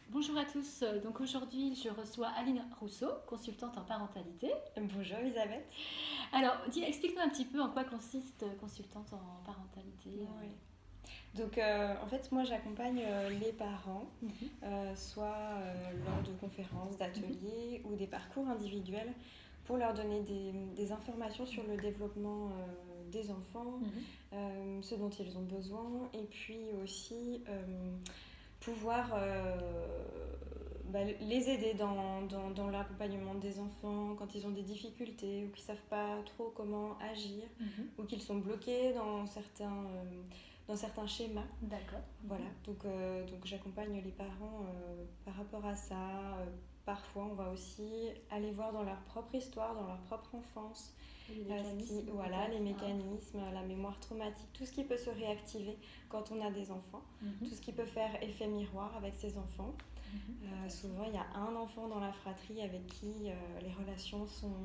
Bonjour à tous, donc aujourd'hui je reçois Aline Rousseau, consultante en parentalité. Bonjour Elisabeth. Alors explique-nous un petit peu en quoi consiste consultante en parentalité. Oui. Donc en fait moi j'accompagne les parents, soit lors de conférences, d'ateliers ou des parcours individuels pour leur donner des informations sur le développement des enfants, ce dont ils ont besoin et puis aussi pouvoir les aider dans l'accompagnement des enfants quand ils ont des difficultés ou qu'ils ne savent pas trop comment agir ou qu'ils sont bloqués dans certains schémas. D'accord. Voilà, donc j'accompagne les parents par rapport à ça. Parfois, on va aussi aller voir dans leur propre histoire, dans leur propre enfance, Les mécanismes. les mécanismes, la mémoire traumatique, tout ce qui peut se réactiver quand on a des enfants, tout ce qui peut faire effet miroir avec ses enfants. Souvent, il y a un enfant dans la fratrie avec qui les relations sont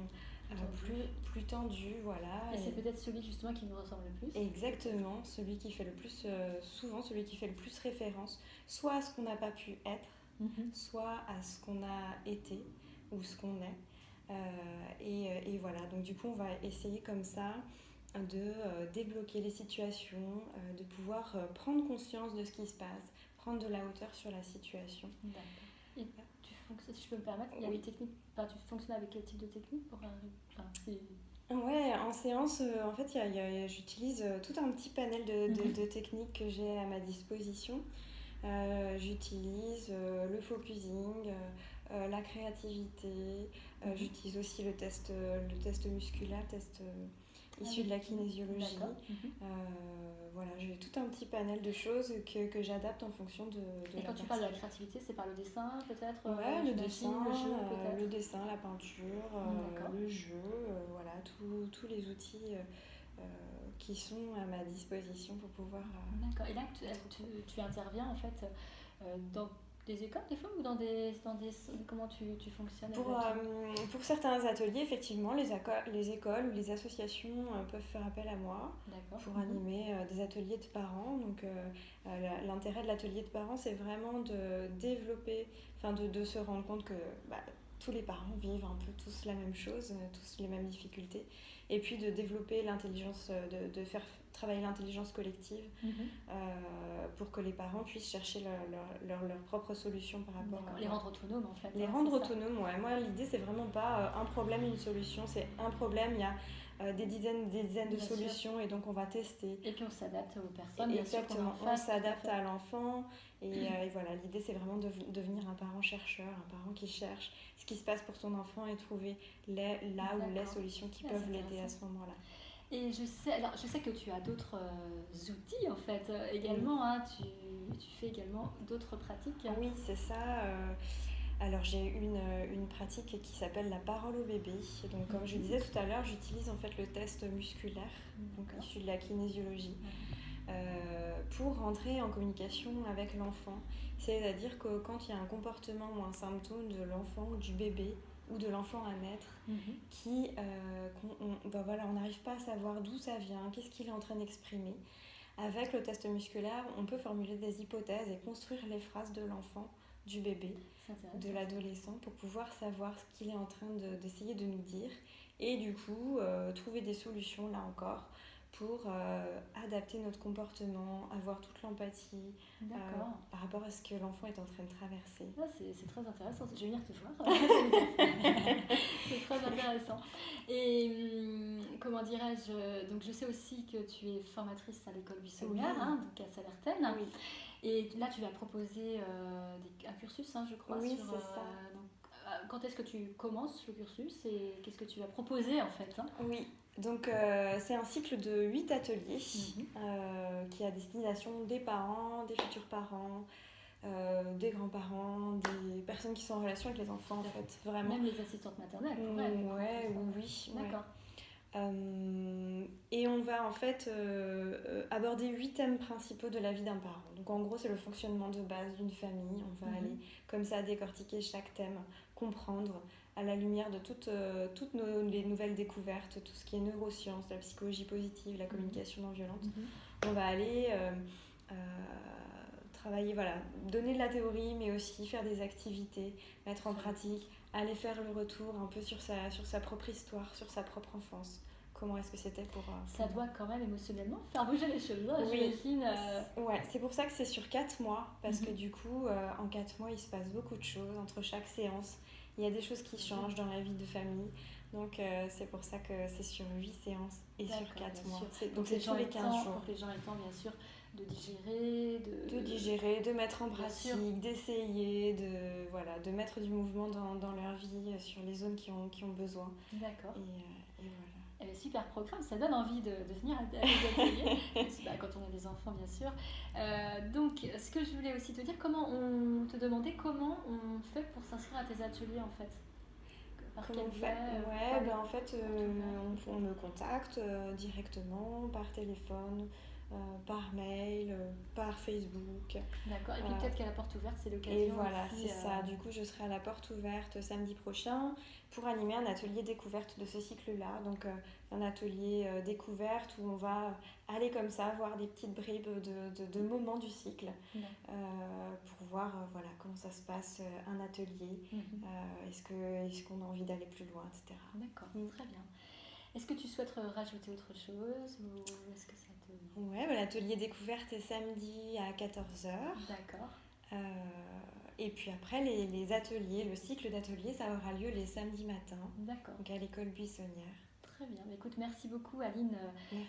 plus tendues. Voilà. Et c'est peut-être celui justement qui nous ressemble le plus. Exactement, celui qui fait le plus, souvent celui qui fait le plus référence, soit à ce qu'on n'a pas pu être, soit à ce qu'on a été ou ce qu'on est. Et voilà, donc du coup on va essayer comme ça de débloquer les situations, de pouvoir prendre conscience de ce qui se passe, prendre de la hauteur sur la situation. D'accord. Et si je peux me permettre, il y a des techniques, tu fonctionnes avec quel type de technique pour Ouais, en séance, en fait, j'utilise tout un petit panel de techniques que j'ai à ma disposition. J'utilise le focusing, la créativité, j'utilise aussi le test musculaire, issu de la kinésiologie. Voilà, j'ai tout un petit panel de choses que j'adapte en fonction de Et quand tu parles de la créativité, c'est par le dessin peut-être? Ouais, le dessin, le jeu peut-être. le dessin, la peinture, le jeu, voilà, tous les outils qui sont à ma disposition pour pouvoir... D'accord, et là tu interviens en fait dans des écoles des fois ou dans des comment tu fonctionnes? Pour certains ateliers, effectivement, les écoles ou les associations peuvent faire appel à moi pour animer des ateliers de parents. Donc l'intérêt de l'atelier de parents, c'est vraiment de développer, de se rendre compte que tous les parents vivent un peu tous la même chose, tous les mêmes difficultés, et puis de développer l'intelligence, de faire travailler l'intelligence collective pour que les parents puissent chercher leur propre solution par rapport à... Les rendre autonomes en fait. Les rendre autonomes, ouais. Moi l'idée c'est vraiment pas un problème, une solution, c'est un problème, il y a des dizaines de solutions et donc on va tester. Et puis on s'adapte aux personnes. Exactement, on s'adapte à l'enfant et voilà, l'idée c'est vraiment de devenir un parent chercheur, un parent qui cherche ce qui se passe pour son enfant et trouver les solutions qui peuvent l'aider à ce moment-là. Et je sais que tu as d'autres outils en fait également, hein, tu fais également d'autres pratiques. Oui, c'est ça. Alors j'ai une pratique qui s'appelle la parole au bébé. Donc comme je disais tout à l'heure, j'utilise en fait le test musculaire, donc issu de la kinésiologie, pour rentrer en communication avec l'enfant. C'est-à-dire que quand il y a un comportement ou un symptôme de l'enfant ou du bébé ou de l'enfant à naître on n'arrive pas à savoir d'où ça vient, qu'est-ce qu'il est en train d'exprimer. Avec le test musculaire, on peut formuler des hypothèses et construire les phrases de l'enfant, du bébé, de l'adolescent, pour pouvoir savoir ce qu'il est en train d'essayer de nous dire et du coup trouver des solutions là encore pour adapter notre comportement, avoir toute l'empathie par rapport à ce que l'enfant est en train de traverser. Ah, c'est très intéressant, je vais venir te voir. C'est très intéressant. Et comment dirais-je, donc je sais aussi que tu es formatrice à l'école Buissonnière, donc à Salertaine. Oui. Et là tu vas proposer un cursus, je crois. Oui, c'est ça. Donc, quand est-ce que tu commences le cursus et qu'est-ce que tu vas proposer en fait? Oui, donc c'est un cycle de 8 ateliers qui est à destination des parents, des futurs parents, des grands-parents, des personnes qui sont en relation avec les enfants en fait, vraiment. Même les assistantes maternelles. Oui. D'accord. Et on va en fait aborder 8 thèmes principaux de la vie d'un parent. Donc en gros c'est le fonctionnement de base d'une famille. On va aller comme ça décortiquer chaque thème, comprendre à la lumière de toutes les nouvelles découvertes, tout ce qui est neurosciences, la psychologie positive, la communication non violente. On va aller travailler, voilà, donner de la théorie, mais aussi faire des activités, mettre en pratique, aller faire le retour un peu sur sa propre histoire, sur sa propre enfance. Comment est-ce que c'était pour... Ça doit quand même émotionnellement faire bouger les choses, hein, oui. J'imagine. Ouais, c'est pour ça que c'est sur 4 mois, parce que du coup, en 4 mois, il se passe beaucoup de choses entre chaque séance. Il y a des choses qui changent dans la vie de famille. Donc, c'est pour ça que c'est sur 8 séances et sur 4 mois. Donc, c'est tous les 15 jours. Pour que les gens aient le temps, bien sûr, de digérer, de mettre en pratique, d'essayer, de mettre du mouvement dans leur vie, sur les zones qui ont besoin. D'accord. Et voilà. Super programme, ça donne envie de venir à des ateliers, quand on a des enfants bien sûr. Donc ce que je voulais aussi te dire, comment on fait pour s'inscrire à tes ateliers en fait? Par quel biais? En fait on me contacte directement par téléphone, par mail, par Facebook. D'accord, et puis peut-être qu'à la porte ouverte, c'est l'occasion. Et voilà, aussi, c'est ça. Du coup, je serai à la porte ouverte samedi prochain pour animer un atelier découverte de ce cycle-là. Donc, un atelier découverte où on va aller comme ça, voir des petites bribes de moments du cycle pour voir comment ça se passe, un atelier. Est-ce qu'on a envie d'aller plus loin, etc. D'accord, très bien. Est-ce que tu souhaites rajouter autre chose ou est-ce que ça te... Ouais, l'atelier découverte est samedi à 14h. D'accord. Et puis après, les ateliers, le cycle d'ateliers, ça aura lieu les samedis matins. D'accord. Donc à l'école buissonnière. Très bien. Écoute, merci beaucoup Aline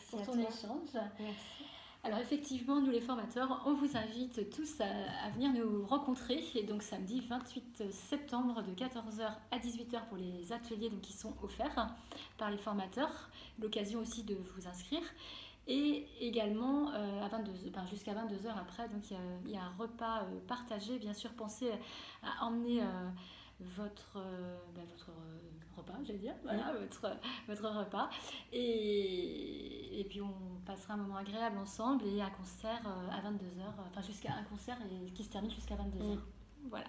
pour ton échange. Merci. Alors effectivement, nous les formateurs, on vous invite tous à venir nous rencontrer. Et donc samedi 28 septembre de 14h à 18h pour les ateliers qui sont offerts par les formateurs. L'occasion aussi de vous inscrire. Et également jusqu'à 22h après, donc il y a un repas partagé. Bien sûr, pensez à emmener votre repas, j'allais dire, voilà, votre repas. Et puis on passera un moment agréable ensemble et un concert à 22h, jusqu'à un concert qui se termine jusqu'à 22h. Voilà.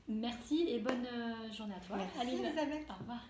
Merci et bonne journée à toi. Merci Aline. Elisabeth. Au revoir.